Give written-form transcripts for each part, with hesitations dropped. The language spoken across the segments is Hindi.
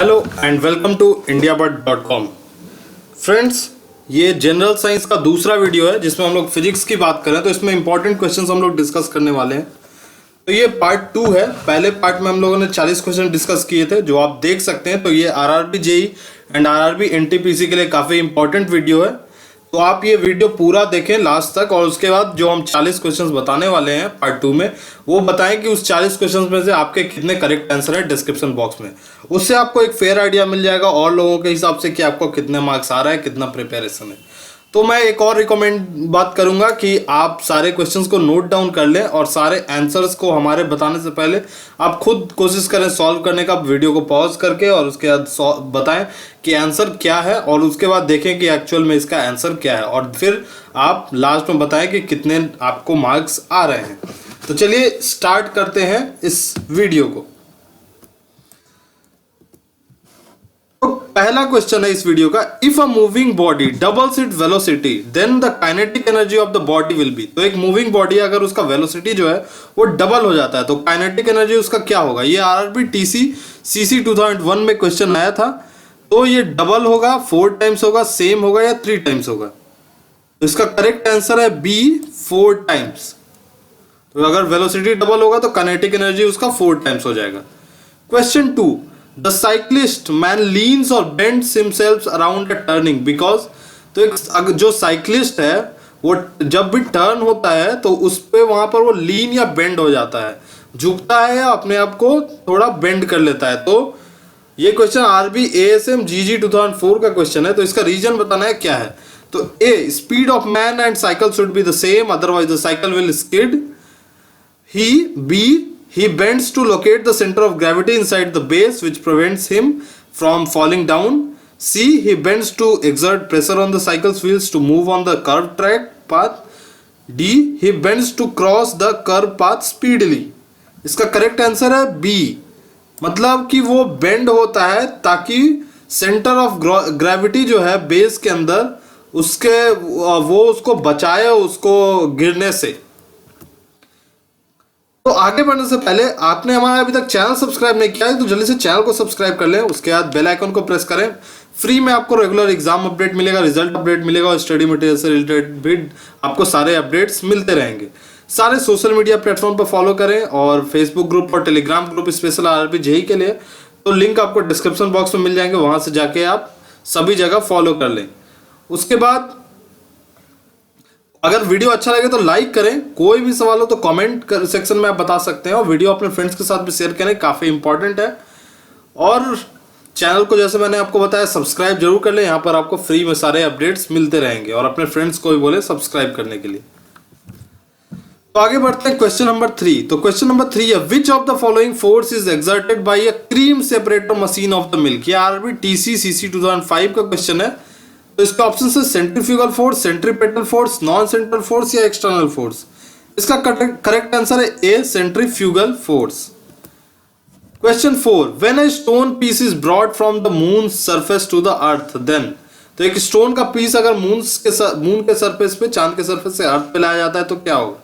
Hello and welcome to indiabud.com। Friends, ये जनरल साइंस का दूसरा वीडियो है जिसमें हम लोग फिजिक्स की बात करें, तो इसमें इंपॉर्टेंट क्वेश्चंस हम लोग डिस्कस करने वाले हैं। तो ये पार्ट 2 है। पहले पार्ट में हम लोगों ने 40 क्वेश्चन डिस्कस किए थे जो आप देख सकते हैं। तो ये RRB JE and RRB NTPC के लिए काफ़ी इंपॉर्टेंट वीडियो है, तो आप ये वीडियो पूरा देखें लास्ट तक। और उसके बाद जो हम 40 क्वेश्चंस बताने वाले हैं पार्ट 2 में, वो बताएं कि उस 40 क्वेश्चंस में से आपके कितने करेक्ट आंसर है डिस्क्रिप्शन बॉक्स में। उससे आपको एक फेयर आइडिया मिल जाएगा और लोगों के हिसाब से कि आपको कितने मार्क्स आ रहा है, कितना प्रिपरेशन है। तो मैं एक और रिकमेंड बात करूंगा कि आप सारे क्वेश्चंस को नोट डाउन कर लें और सारे आंसर्स को हमारे बताने से पहले आप खुद कोशिश करें सॉल्व करने का। वीडियो को पॉज करके और उसके बाद बताएं कि आंसर क्या है, और उसके बाद देखें कि एक्चुअल में इसका आंसर क्या है, और फिर आप लास्ट में बताएं कि कितने आपको मार्क्स आ रहे हैं। तो चलिए स्टार्ट करते हैं इस वीडियो को। तो पहला क्वेश्चन है इस वीडियो का, if a moving body doubles its velocity then the kinetic energy of the body will be. तो एक मूविंग बॉडी अगर उसका वेलोसिटी जो है वो डबल हो जाता है तो काइनेटिक एनर्जी उसका क्या होगा। ये आरआरबी टीसी सीसी 2001 में क्वेश्चन आया था। तो ये डबल होगा, 4 टाइम्स होगा, सेम होगा या 3 टाइम्स होगा। तो इसका करेक्ट आंसर है बी, 4 टाइम्स। तो अगर वेलोसिटी डबल होगा तो काइनेटिक एनर्जी उसका 4 टाइम्स हो जाएगा। Question 2, the cyclist man leans और bends himself around a turning because. तो एक जो साइक्लिस्ट है वो जब भी टर्न होता है तो उस पे वहां पर वो लीन या बेंड हो जाता है, झुकता है या अपने आप को थोड़ा बेंड कर लेता है। तो ये क्वेश्चन आरबी एएसएम जीजी 2004 का क्वेश्चन है। तो इसका रीजन बताना है क्या है। तो A, speed of man and cycle should be the same otherwise the cycle will skid. He bends to locate the center of gravity inside the base which prevents him from falling down. C, he bends to exert pressure on the cycle's wheels to move on the curved track path. D, he bends to cross the curved path speedily. इसका करेक्ट आंसर है बी, मतलब कि वो बेंड होता है ताकि सेंटर ऑफ ग्रेविटी जो है बेस के अंदर वो उसको बचाए उसको गिरने से। तो आगे बढ़ने से पहले आपने हमारा अभी तक चैनल सब्सक्राइब नहीं किया है तो जल्दी से चैनल को सब्सक्राइब कर लें। उसके बाद बेल आइकन को प्रेस करें। फ्री में आपको रेगुलर एग्जाम अपडेट मिलेगा, रिजल्ट अपडेट मिलेगा और स्टडी मटेरियल से रिलेटेड भी आपको सारे अपडेट्स मिलते रहेंगे। सारे सोशल मीडिया प्लेटफॉर्म पर फॉलो करें और फेसबुक ग्रुप और Telegram group special RRB JE के लिए, तो लिंक आपको डिस्क्रिप्शन बॉक्स में मिल जाएंगे, वहां से जाके आप सभी जगह फॉलो कर लें। उसके बाद अगर वीडियो अच्छा लगे तो लाइक करें, कोई भी सवाल हो तो कमेंट सेक्शन में आप बता सकते हैं, और वीडियो अपने फ्रेंड्स के साथ भी शेयर करें, काफ़ी इंपॉर्टेंट है। और चैनल को जैसे मैंने आपको बताया सब्सक्राइब जरूर कर लें, यहाँ पर आपको फ्री में सारे अपडेट्स मिलते रहेंगे, और अपने फ्रेंड्स को भी बोले सब्सक्राइब करने के लिए। तो आगे बढ़ते हैं क्वेश्चन नंबर 3। तो क्वेश्चन नंबर 3 है, which of the following force is exerted by a cream separator machine of the milk. ये आरआरबी टीसी सीसी 2005 का क्वेश्चन है। तो इसका ऑप्शन है centrifugal force, centripetal force, non central force या एक्सटर्नल फोर्स। इसका करेक्ट आंसर है A, centrifugal force. Question 4, when a stone piece is brought from the moon surface to the earth then. तो एक स्टोन का पीस अगर मून के सरफेस पे, चांद के सरफेस से अर्थ पे लाया जाता है तो क्या होगा।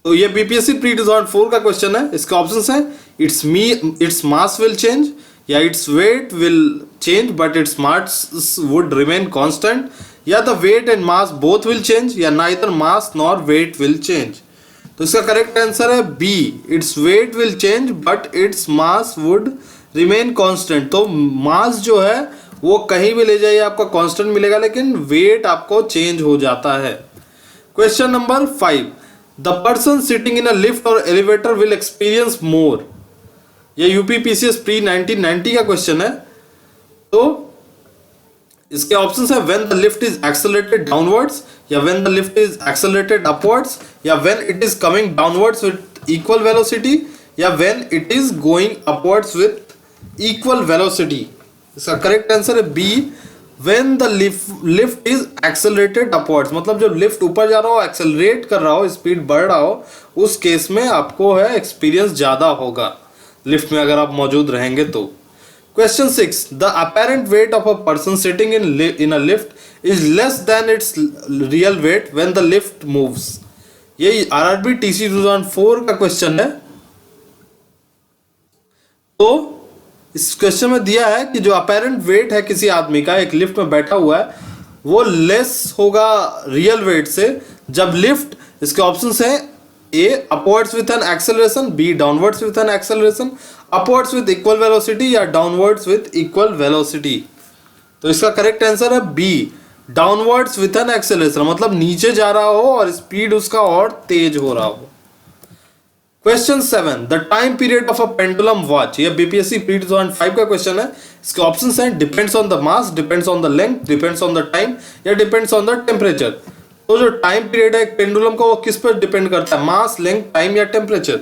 तो ये बीपीएससी प्री 2004 का क्वेश्चन है। इसका ऑप्शन है इट्स मास विल चेंज, या its weight will change but its mass would remain constant, या the weight and mass both will change, या neither mass nor weight will change। तो इसका करेक्ट आंसर है B, its weight will change but its mass would remain constant। तो मास जो है वो कहीं भी ले जाइए आपका कांस्टेंट मिलेगा, लेकिन वेट आपको चेंज हो जाता है। Question number 5, the person sitting in a lift और एलिवेटर विल एक्सपीरियंस मोर। ये यूपीपीसीएस प्री 1990 का क्वेश्चन है। तो इसके ऑप्शंस है when the lift is accelerated downwards, या when the lift is accelerated upwards, या when it is coming downwards with equal velocity, या when it is going upwards with equal velocity. इसका करेक्ट आंसर है B, when the lift is accelerated upwards. मतलब जब लिफ्ट ऊपर जा रहा हो, एक्सेलरेट कर रहा हो, स्पीड बढ़ रहा हो, उस केस में आपको है एक्सपीरियंस ज्यादा होगा लिफ्ट में अगर आप मौजूद रहेंगे तो। Question 6, the apparent weight of a person sitting in a lift is less than its real weight when the lift moves. ये आरआरबी टीसी 2004 का क्वेश्चन है। तो इस क्वेश्चन में दिया है कि जो अपेरेंट वेट है किसी आदमी का, एक लिफ्ट में बैठा हुआ है, वो लेस होगा रियल वेट से जब लिफ्ट, इसके ऑप्शंस हैं A upwards with an acceleration, B downwards with an acceleration, upwards with equal velocity या डाउनवर्ड्स विथ इक्वल वेलोसिटी। तो इसका करेक्ट आंसर है B downwards with an acceleration, मतलब नीचे जा रहा हो और स्पीड उसका और तेज हो रहा हो। Question 7, the time period of a pendulum watch, ये बीपीएससी प्री 2005 का क्वेश्चन है। इसके ऑप्शंस हैं depends on the mass, depends on the length, depends on the time या डिपेंड्स ऑन द टेम्परेचर। तो जो टाइम पीरियड है एक पेंडुलम का, वो किस पर डिपेंड करता है, मास, लेंथ, टाइम या टेम्परेचर।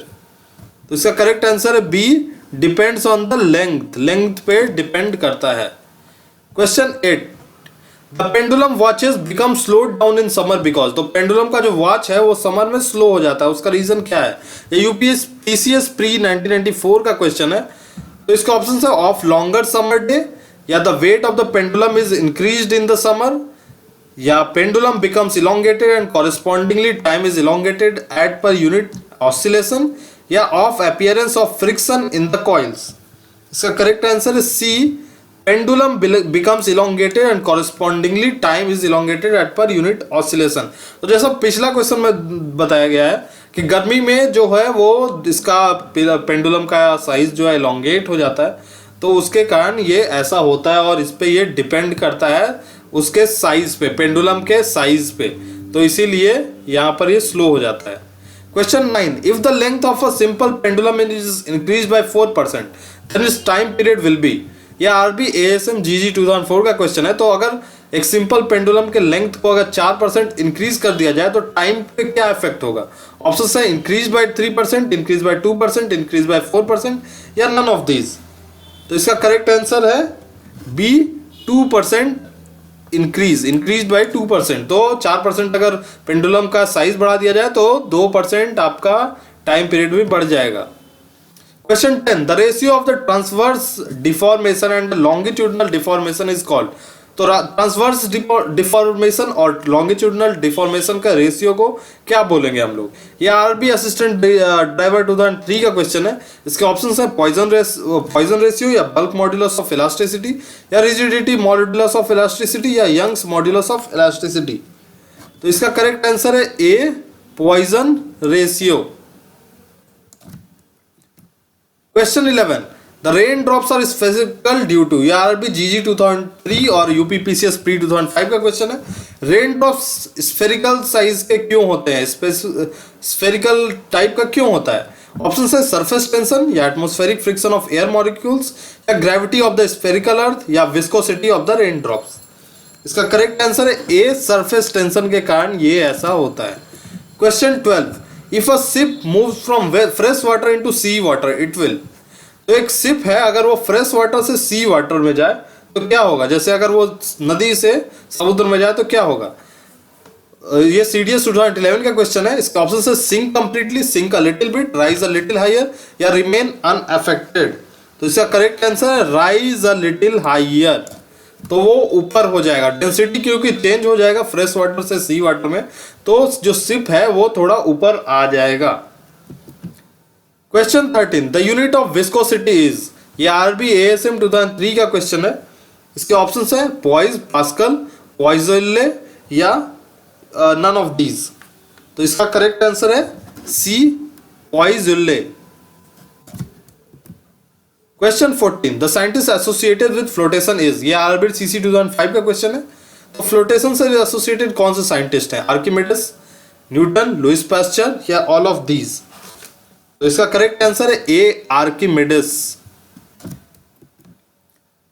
तो इसका करेक्ट आंसर है B depends on the length, length पे डिपेंड करता है। Question 8, the pendulum watches become slowed down in summer because, तो पेंडुलम का जो वॉच है वो समर में स्लो हो जाता है, उसका रीजन क्या है। ये यूपीएस पीसीएस प्री 1994 का क्वेश्चन है। तो इसका ऑप्शन है ऑफ लॉन्गर समर डे, या the weight of the pendulum is increased in the summer, या pendulum becomes elongated and correspondingly time is elongated at per unit oscillation, या of appearance of friction in the coils. इसका करेक्ट आंसर है C pendulum becomes elongated and correspondingly time is elongated at per unit oscillation। तो जैसा पिछला क्वेश्चन में बताया गया है कि गर्मी में जो है वो इसका पेंडुलम का साइज जो है elongate हो जाता है, तो उसके कारण ये ऐसा होता है और इस पे ये डिपेंड करता है उसके साइज पे, पेंडुलम के साइज पे, तो इसीलिए यहाँ पर ये स्लो हो जाता है। Question 9, if the length of a simple pendulum is increase by 4% then its time period will be, या आरबी एएसएम जीजी 2004 का क्वेश्चन है। तो अगर एक सिंपल पेंडुलम के लेंथ को अगर 4% इंक्रीज कर दिया जाए तो टाइम पे क्या इफेक्ट होगा। ऑप्शन है increase by 3%, increase by 2%, increase by 4% या नन ऑफ दीज। तो इसका करेक्ट आंसर है बी 2% इंक्रीज बाय 2%। तो 4% अगर पेंडुलम का साइज बढ़ा दिया जाए तो 2% आपका टाइम पीरियड भी बढ़ जाएगा। Question 10, the ratio of the transverse deformation and the longitudinal deformation is called। तो ट्रांसवर्स डिफॉर्मेशन और लॉन्गिट्यूडनल डिफॉर्मेशन का रेशियो को क्या बोलेंगे हम लोग। ये आरबी असिस्टेंट ड्राइवर 2003 का क्वेश्चन है। इसके ऑप्शंस है पॉइजन रेशियो, या बल्क मॉड्यूलस ऑफ इलास्टिसिटी, या रिजिडिटी मॉड्यूलस ऑफ इलास्टिसिटी, या यंग्स मॉड्यूलस ऑफ इलास्टिसिटी। तो इसका करेक्ट आंसर है a Poisson ratio. Question 11, the raindrops are spherical due to, ये आरबी जीजी 2003 और यूपी पीसीएस प्री 2005 का क्वेश्चन है। रेनड्रॉप्स स्फेरिकल साइज के क्यों होते हैं, स्फेरिकल टाइप का क्यों होता है। ऑप्शन है सरफेस टेंशन, या atmospheric friction of air molecules, या ग्रेविटी ऑफ द स्फेरिकल अर्थ, या विस्कोसिटी ऑफ द रेनड्रॉप्स। इसका करेक्ट आंसर है ए सरफेस टेंशन के कारण ये ऐसा होता है। Question 12, if a ship moves from fresh water into sea water it will, तो एक शिप है अगर वो फ्रेश वाटर से सी वाटर में जाए तो क्या होगा। जैसे अगर वो नदी से समुद्र में जाए तो क्या होगा। ये सीडीएस 2011 का क्वेश्चन है। इसका ऑप्शन है sink completely, sink a little bit, rise a little higher, या रिमेन अनअफेक्टेड। तो इसका करेक्ट आंसर है राइज अ लिटिल हायर, तो वो ऊपर हो जाएगा। डेंसिटी क्योंकि चेंज हो जाएगा फ्रेश वाटर से सी वाटर में, तो जो शिप है वो थोड़ा ऊपर आ जाएगा। Question 13, the unit of viscosity is, ये आरबी एएसएम 2003 का क्वेश्चन है। इसके ऑप्शंस है पॉइज, पास्कल, पॉइजले, या नन ऑफ दीज। तो इसका करेक्ट आंसर है C Poiseuille. Question 14, the scientist associated with flotation is, ये आरबी सीसी 2005 का क्वेश्चन है। तो फ्लोटेशन से एसोसिएटेड कौन से साइंटिस्ट हैं, आर्किमिडीज, न्यूटन, लुइस पास्चर, या ऑल ऑफ दीज। तो इसका करेक्ट आंसर है A Archimedes.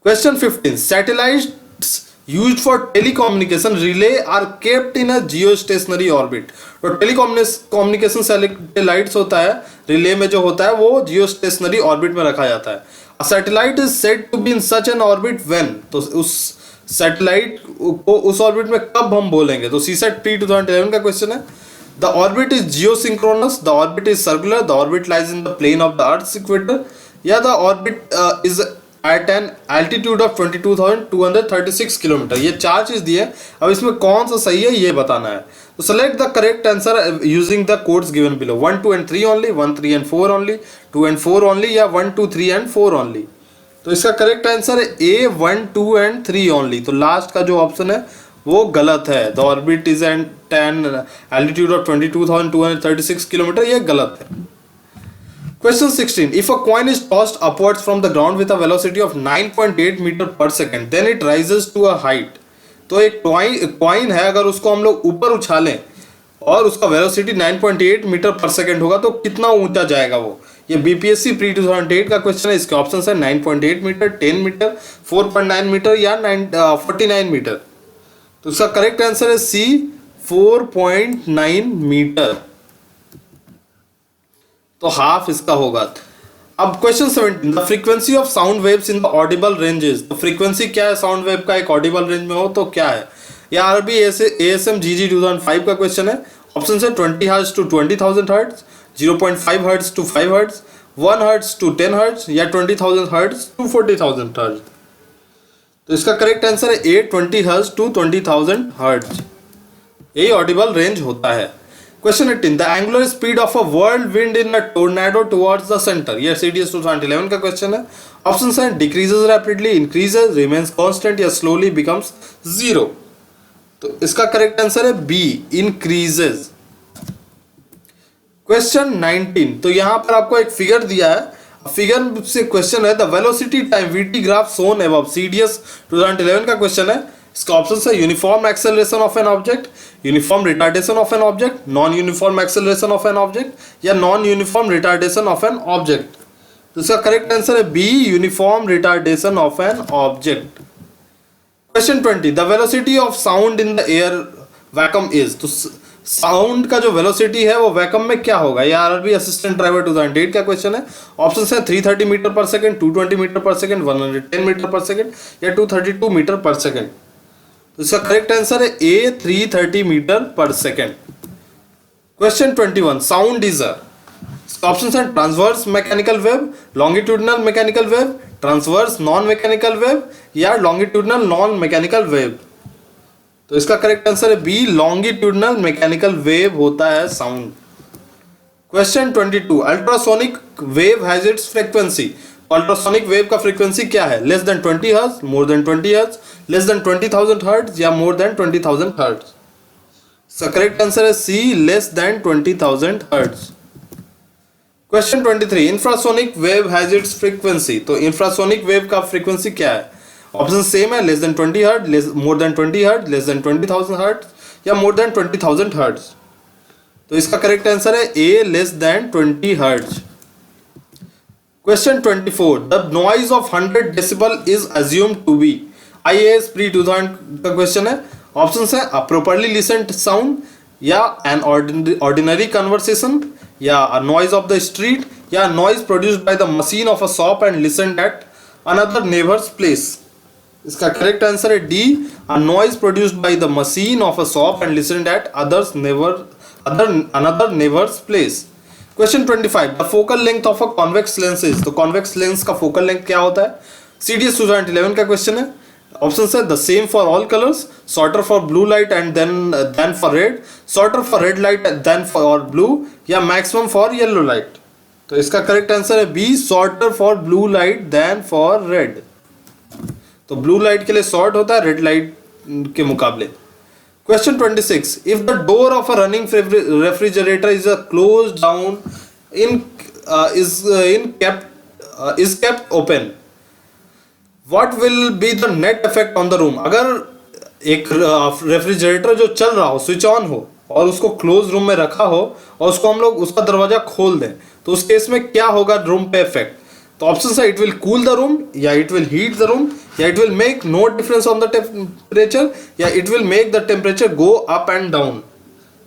Question 15, satellites used for telecommunication relay are kept in a geostationary orbit. तो टेलीकम्युनिकेशन सैटेलाइट्स होता है, रिले में जो होता है वो जियोस्टेशनरी ऑर्बिट में रखा जाता है। Satellite is said to be in such an orbit when, तो उस सैटेलाइट को उस ऑर्बिट में कब हम बोलेंगे। तो सीसैट प्री 2011 का क्वेश्चन है। The orbit is geosynchronous, the orbit is circular, the orbit lies in the plane of the Earth's equator, या the orbit is at an altitude of 22,236 kilometre. ये 4 चीज दी है, अब इसमें कौन सा सही है ये बताना है। तो select the correct answer using the codes given below, 1, 2 and 3 only, 1, 3 and 4 only, 2 and 4 only, या 1, 2, 3 and 4 only। तो इसका करेक्ट आंसर है ए 1, 2 एंड 3 ओनली। तो लास्ट का जो ऑप्शन है वो गलत है। The orbit is at an altitude of 22,236 kilometre, ये गलत है। Question 16. If a coin is tossed upwards from the ground with a velocity of 9.8 metre per second, then it rises to a height. तो एक कॉइन है, अगर उसको हम लोग ऊपर उछालें और उसका वेलोसिटी 9.8 मीटर पर सेकेंड होगा तो कितना ऊंचा जाएगा वो? ये बीपीएससी प्री 2008 का क्वेश्चन है। इसके ऑप्शन है 9.8 मीटर, 10 मीटर, 4.9 मीटर या 49 मीटर। तो इसका करेक्ट आंसर है सी 4.9 मीटर। तो हाफ इसका होगा। अब question 17, the frequency of sound waves in the Audible ranges. तो फ्रीक्वेंसी क्या है साउंड वेव का एक ऑडिबल रेंज में हो तो क्या है? या आरबी एएसएम जीजी 2005 का क्वेश्चन है। ऑप्शन है 20 hertz to 20,000 hertz, 0.5 hertz to 5 hertz, 1 hertz to 10 hertz या 20,000 हर्ट्ज टू 40,000 हर्ट्ज। तो इसका करेक्ट आंसर है ए 20 हर्ट्ज टू 20,000 हर्ट्ज। यही ऑडिबल रेंज होता है। Question 18. The angular speed of a whirlwind in a tornado towards the center. ये CDS 2011 का क्वेश्चन है। ऑप्शन है decreases rapidly, increases, remains constant या slowly becomes zero. तो इसका करेक्ट आंसर है बी increases. Question 19. तो यहाँ पर आपको एक फिगर दिया है। फिगर से क्वेश्चन है the velocity time VT graph shown above. CDS 2011 का क्वेश्चन है। इसका ऑप्शन है uniform acceleration of an object, uniform retardation of an object, non uniform acceleration of an object या non uniform retardation of an object. तो इसका करेक्ट आंसर है B uniform retardation of an object. Question 20, the velocity of sound in the air vacuum is. तो साउंड का जो वेलोसिटी है वो वैक्यूम में क्या होगा? ये आरआरबी असिस्टेंट ड्राइवर 2008 का क्वेश्चन है। ऑप्शन है 330 मीटर पर सेकंड, 220 मीटर पर सेकंड, 110 मीटर पर सेकंड या 232 मीटर पर सेकंड। तो इसका करेक्ट आंसर है A 330 metre per second. Question 21, sound is option है transverse mechanical wave, longitudinal mechanical wave, transverse non mechanical wave या लॉन्गिट्यूडनल नॉन मैकेनिकल वेव। तो इसका करेक्ट आंसर है बी लॉन्गिट्यूडनल मैकेनिकल वेव होता है sound. Question 22, ultrasonic wave has its frequency. Ultrasonic wave का फ्रीक्वेंसी क्या है? Less than 20 hertz, more than 20 hertz, less than 20,000 hertz या more then 20,000 hertz. So correct answer है C less than 20,000 hertz. Question 23, infrasonic wave has its frequency. तो इंफ्रासोनिक वेव का फ्रीक्वेंसी क्या है? ऑप्शन सेम है, less than 20 hertz, more than 20 hertz, less than 20,000 hertz या मोर देन 20,000 हर्ट्ज। तो इसका करेक्ट आंसर है A less than 20 hertz. Question 24. The noise of 100 decibel is assumed to be। IAS pre 2000 का क्वेश्चन है। ऑप्शन है a properly listened sound या an ordinary conversation या a noise of the street या noise produced by the machine of a shop and listened at another neighbor's place। इसका करेक्ट आंसर है D a noise produced by the machine of a shop and listened at another neighbor's place। Question 25, the focal length of a convex lens is. तो कॉन्वेक्स लेंस का फोकल लेंथ क्या होता है? CDS 2011 का क्वेश्चन है। ऑप्शन है the same for all colours, shorter for blue light and then for red, shorter for red light then for blue या मैक्सिमम फॉर येलो लाइट। तो इसका करेक्ट आंसर है B shorter for blue light then for red. तो ब्लू लाइट के लिए शॉर्ट होता है रेड लाइट के मुकाबले। Question 26. If the door of a running refrigerator is closed down is kept open, what will be the net effect on the room? अगर एक रेफ्रिजरेटर जो चल रहा हो, स्विच ऑन हो और उसको क्लोज रूम में रखा हो और उसको हम लोग उसका दरवाजा खोल दें तो उस केस में क्या होगा रूम पे इफेक्ट? तो ऑप्शन है it will cool the room या it will heat the room या it will make no difference on the temperature या it will make the temperature go up and down.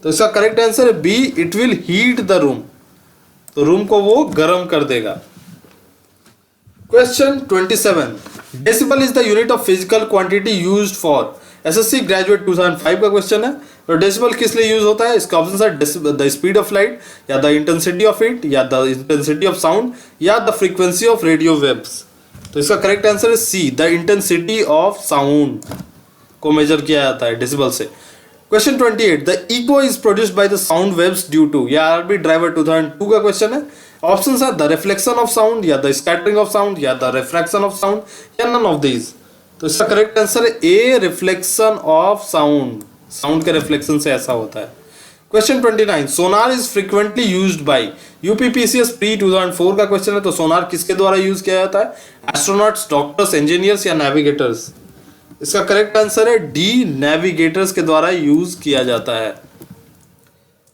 तो इसका करेक्ट आंसर है B it will heat the room. तो रूम को वो गर्म कर देगा। Question 27, decibel is the unit of physical quantity used for. SSC graduate 2005 का क्वेश्चन है। तो डेसिबल किस लिए यूज होता है? इसका ऑप्शन है द स्पीड ऑफ लाइट या द इंटेंसिटी ऑफ इट या द इंटेंसिटी ऑफ साउंड या the frequency of radio waves. तो इसका करेक्ट आंसर है C the intensity of sound को मेजर किया जाता है डेसिबल से। Question 28, the echo is produced by the sound waves due to. यह आरबी ड्राइवर 2002 का क्वेश्चन है। ऑप्शन है द रिफ्लेक्शन ऑफ साउंड, या द स्कैटरिंग ऑफ साउंड, या द रिफ्रैक्शन ऑफ साउंड, या नन ऑफ दीज। तो इसका करेक्ट आंसर है ए, रिफ्लेक्शन ऑफ साउंड। साउंड के रिफ्लेक्शन से ऐसा होता है। Question 29, Sonar is frequently used by UPPCS pre 2004 का क्वेश्चन है। तो सोनार किसके द्वारा यूज किया जाता है? एस्ट्रोनॉट्स, डॉक्टर्स, इंजीनियर्स या नेविगेटर्स? इसका करेक्ट आंसर है डी, नेविगेटर्स के द्वारा यूज किया जाता है।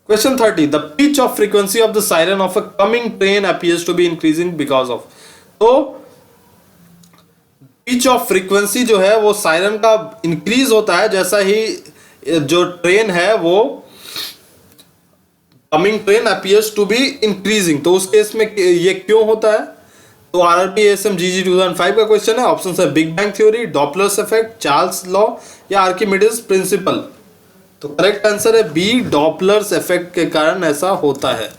Question 30, the pitch of frequency of the siren of a coming train appears to be increasing because of. तो पिच ऑफ फ्रीक्वेंसी जो है वो सायरन का इंक्रीज होता है जैसा ही जो ट्रेन है वो coming train appears to be increasing. तो उस केस में ये क्यों होता है? तो आरआरबी एएसएम जीजी 2005 का क्वेश्चन है। ऑप्शन है big bang theory, Doppler's effect, Charles law या आर्किमिडीज प्रिंसिपल। तो करेक्ट आंसर है बी, डॉपलर्स इफेक्ट के कारण ऐसा होता है।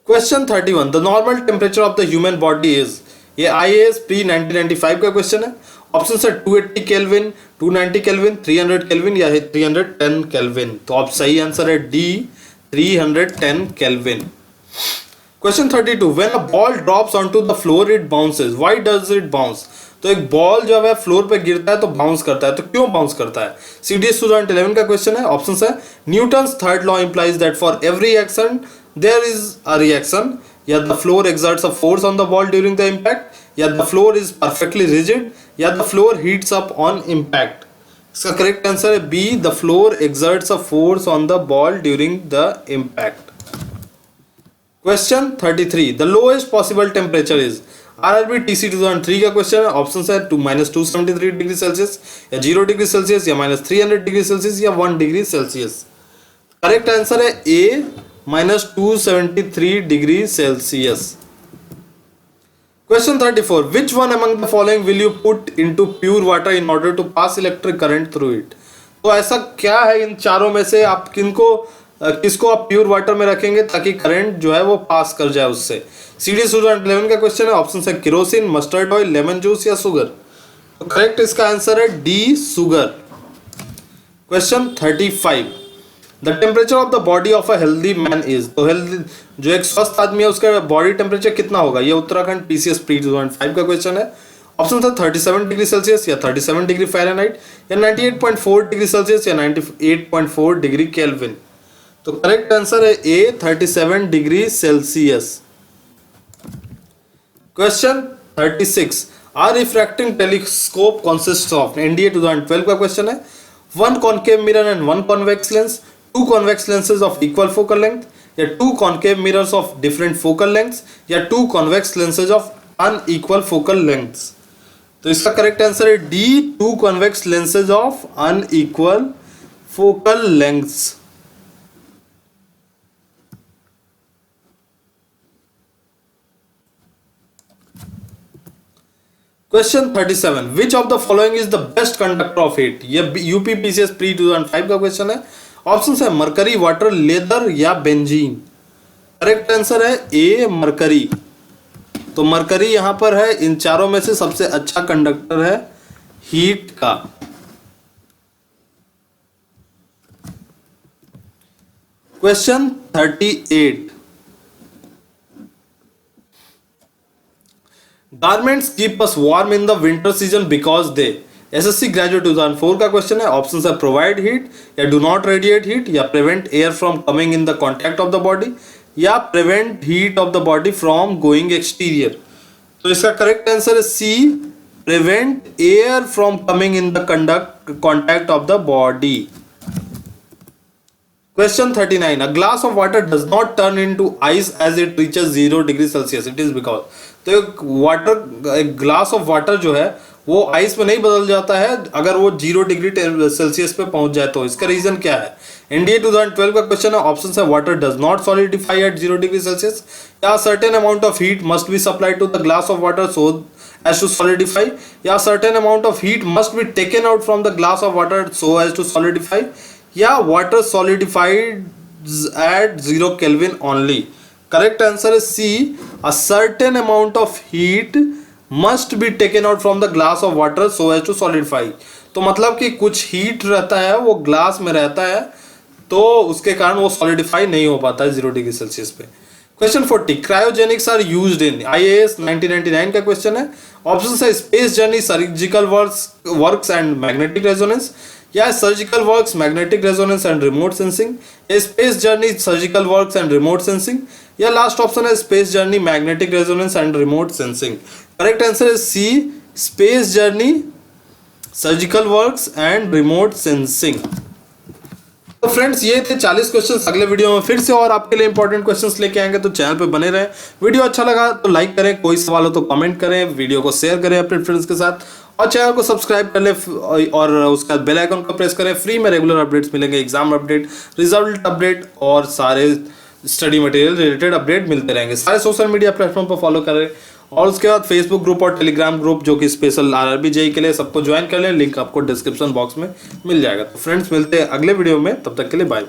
Question 31, the normal temperature of the human body is. ये आईएएस प्री 1995 का क्वेश्चन है। ऑप्शन है 280 केल्विन, 290 केल्विन, 300 केल्विन या 310 केल्विन। तो अब सही आंसर है D, 310 kelvin. Question 32, when a ball drops onto the floor it bounces, why does it bounce. तो एक बॉल जब है फ्लोर पे गिरता है तो बाउंस करता है, तो क्यों बाउंस करता है? सीडीएस 2011 का क्वेश्चन है। ऑप्शन है Newton's third law implies that for every action there is a reaction, या the floor exerts a force on the ball during the impact, या the floor is perfectly rigid, या the floor heats up on impact। इसका करेक्ट आंसर है B, the floor exerts a force on the ball during the impact। Question 33, the lowest possible temperature is। RRB TC 2003 का क्वेश्चन है। ऑप्शन है -273 डिग्री सेल्सियस, या 0 डिग्री सेल्सियस, या -300 डिग्री सेल्सियस, या 1 डिग्री सेल्सियस। करेक्ट आंसर है ए, -273 degree Celsius. Question 34, which one among the following will you put into pure water in order to pass electric current through it? तो ऐसा क्या है इन चारों में से आप किसको आप प्योर वाटर में रखेंगे ताकि करंट जो है वो पास कर जाए उससे? सीडीएस 2011 का क्वेश्चन है। ऑप्शन है kerosene, mustard oil, lemon juice या शुगर। तो करेक्ट इसका आंसर है D, sugar. Question 35, the temperature of the body of a healthy man is. तो हेल्दी जो एक स्वस्थ आदमी है उसका बॉडी टेम्परेचर कितना होगा? ये उत्तराखंड पीसीएस प्री 2005 का क्वेश्चन है। ऑप्शन था 37 डिग्री सेल्सियस, या 37 डिग्री फ़ारेनहाइट, या 98.4 डिग्री सेल्सियस, या 98.4 डिग्री केल्विन। तो करेक्ट आंसर है A, 37 degree Celsius. Question 36, are refracting telescope consist of. NDA 2012 का क्वेश्चन है। 1 concave mirror and 1 convex lens, 2 convex lenses of equal focal length, या 2 concave mirrors of different focal lengths, या 2 convex lenses of unequal focal lengths। तो इसका करेक्ट आंसर है D, 2 convex lenses of unequal focal lengths। Question 37, which of the following is the best conductor of heat. ये यूपीपीसीएस प्री 2005 का क्वेश्चन है। ऑप्शन है मरकरी, वाटर, लेदर या बेंजीन। करेक्ट आंसर है ए, मरकरी। तो मरकरी यहां पर है इन चारों में से सबसे अच्छा कंडक्टर है हीट का। Question 38, garments keep us warm in the winter season because they. SSC graduate 2004 का क्वेश्चन है। ऑप्शन है प्रोवाइड हीट, या डू नॉट रेडिएट हीट, या prevent air from coming in the contact of the body, या prevent heat of the body from going exterior. तो इसका करेक्ट आंसर है C, prevent air from coming in the contact of the body. Question 39, a glass of water does not turn into ice as it reaches 0 degree Celsius, it is because। तो एक ग्लास ऑफ वाटर जो है वो आइस में नहीं बदल जाता है अगर वो 0 डिग्री सेल्सियस पे पहुंच जाए। तो इसका रीजन क्या है? एनडीए 2012 का क्वेश्चन है। ऑप्शन है water does not solidify at 0 degree Celsius, या certain amount of heat must be supplied to the glass of water so as to solidify, या certain amount of heat must be taken out from the glass of water so as to solidify, या water solidified at 0 kelvin only. Correct answer है C, a certain amount of heat must be taken out from the glass of water so as to solidify. तो मतलब कि कुछ हीट रहता है वो ग्लास में रहता है तो उसके कारण वो सॉलिडिफाई नहीं हो पाता है 0 डिग्री सेल्सियस पे। Question 40, cryogenics are used in, IAS 1999 का क्वेश्चन है। ऑप्शन है space journey, surgical works and magnetic resonance, या surgical works, magnetic resonance and remote sensing, space journey, surgical works and remote sensing, या लास्ट ऑप्शन है space journey, magnetic resonance and remote sensing. Correct answer है C, space journey, surgical works and remote sensing. तो फ्रेंड्स ये थे 40 क्वेश्चंस। अगले वीडियो में फिर से और आपके लिए इंपॉर्टेंट क्वेश्चंस लेके आएंगे, तो चैनल पे बने रहें। वीडियो अच्छा लगा तो लाइक करें, कोई सवाल हो तो कमेंट करें, वीडियो को शेयर करें अपने फ्रेंड्स के साथ, और चैनल को सब्सक्राइब कर लें और उसका बेल आइकन को प्रेस करें। फ्री में रेगुलर अपडेट्स मिलेंगे, एग्जाम अपडेट, रिजल्ट अपडेट और सारे स्टडी मटेरियल रिलेटेड अपडेट मिलते रहेंगे। सारे सोशल मीडिया प्लेटफॉर्म पर फॉलो करें, और उसके बाद फेसबुक ग्रुप और टेलीग्राम ग्रुप जो कि स्पेशल RRB JEE के लिए, सबको ज्वाइन कर लें। लिंक आपको डिस्क्रिप्शन बॉक्स में मिल जाएगा। तो फ्रेंड्स मिलते हैं अगले वीडियो में, तब तक के लिए बाय।